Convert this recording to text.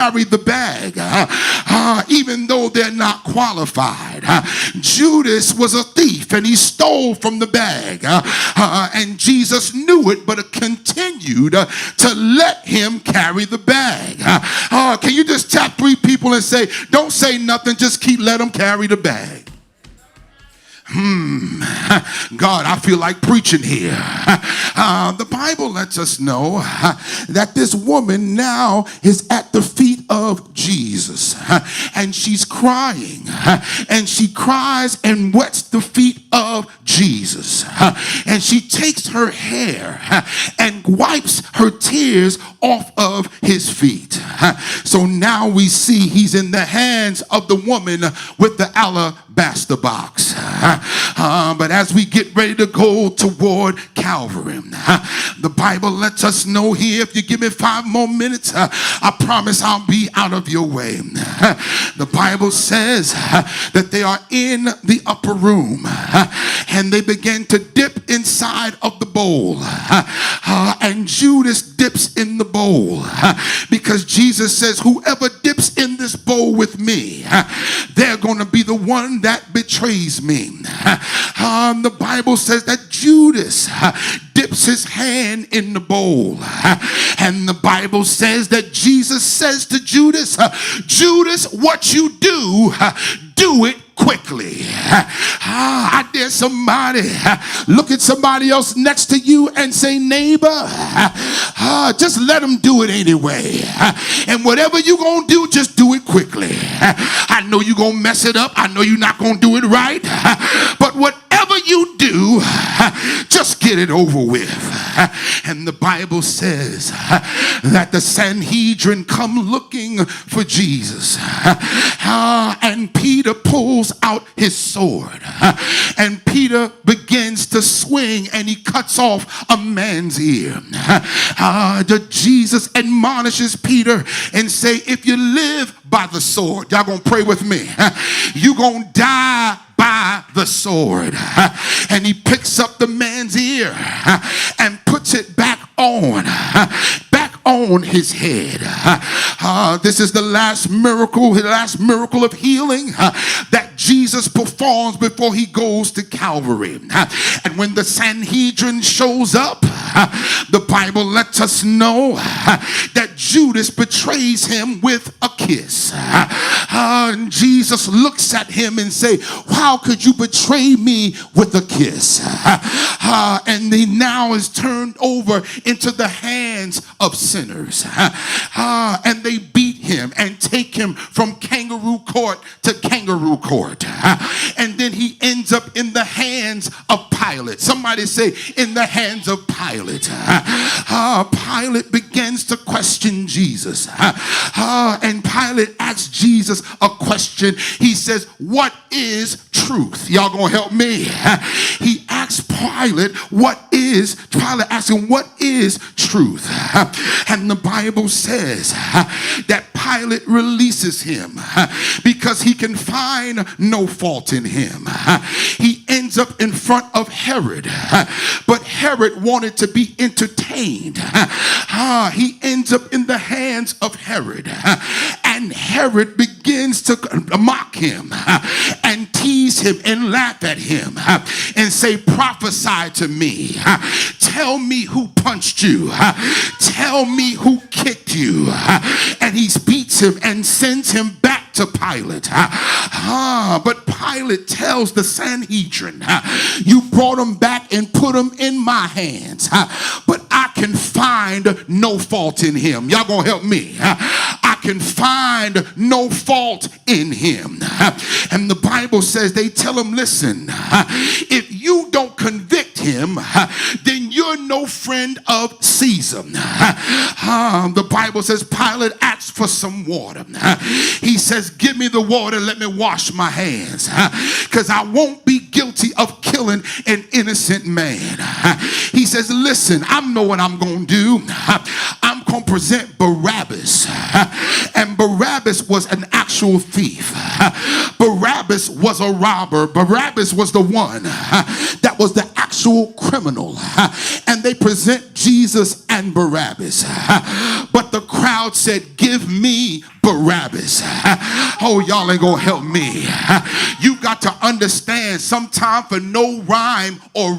carry the bag, even though they're not qualified. Judas was a thief and he stole from the bag, and Jesus knew it, but continued to let him carry the bag. Can you just tap 3 people and say, don't say nothing, just let him carry the bag? God, I feel like preaching here. The Bible lets us know that this woman now is at the feet of Jesus, and she's crying, and she cries and wets the feet of Jesus, and she takes her hair and wipes her tears off of his feet. So now we see he's in the hands of the woman with the alabaster box. But as we get ready to go toward Calvary, the Bible lets us know here, if you give me 5 more minutes, I promise I'll be out of your way. The Bible says that they are in the upper room, and they begin to dip inside of the bowl, and Judas dips in the bowl, because Jesus says, whoever dips in this bowl with me, they're going to be the one that betrays me. The Bible says that Judas dips his hand in the bowl, and the Bible says that Jesus says to Judas, Judas, what you do it quickly. I dare somebody look at somebody else next to you and say, neighbor, just let them do it anyway. And whatever you're going to do, just do it quickly. I know you're going to mess it up. I know you're not going to do it right. But whatever you do, just get it over with. And the Bible says that the Sanhedrin come looking for Jesus. And Peter pulls out his sword, and Peter begins to swing, and he cuts off a man's ear. Jesus admonishes Peter and say, if you live by the sword, y'all gonna pray with me, you gonna die by the sword. And he picks up the man's ear and puts it back on his head. This is the last miracle of healing that Jesus performs before he goes to Calvary. And when the Sanhedrin shows up, the Bible lets us know that Judas betrays him with a kiss. And Jesus looks at him and say, how could you betray me with a kiss? And he now is turned over into the hands of sinners. And they beat him and take him from kangaroo court to kangaroo court. And then he ends up in the hands of Pilate. Somebody say, in the hands of Pilate. Pilate begins to question Jesus. And Pilate asks Jesus a question. He says, what is truth? Y'all gonna help me? He asks Pilate, Pilate asks him, what is truth? And the Bible says that Pilate releases him because he can find no fault in him. He ends up in front of Herod, but Herod wanted to be entertained. He ends up in the hands of Herod, and Herod begins to mock him and tease him and laugh at him and say, prophesy to me. Tell me who punched you. Tell me who kicked you. And he beats him and sends him back to Pilate. But Pilate tells the Sanhedrin, you brought him back and put him in my hands, but I can find no fault in him. Y'all gonna help me? I can find no fault in him. And the Bible says, they tell him, listen, if you don't convict him, then you're no friend of Caesar. The Bible says Pilate asks for some water. He says, give me the water, let me wash my hands, because I won't be guilty of killing an innocent man. He says, listen, I know what I'm going to do. I'm going to present Barabbas. And Barabbas was an actual thief. Barabbas Barabbas was a robber. Barabbas was the one that was the actual criminal. And they present Jesus and Barabbas. But the crowd said, give me Barabbas. Oh, y'all ain't gonna help me. You got to understand, sometime for no rhyme or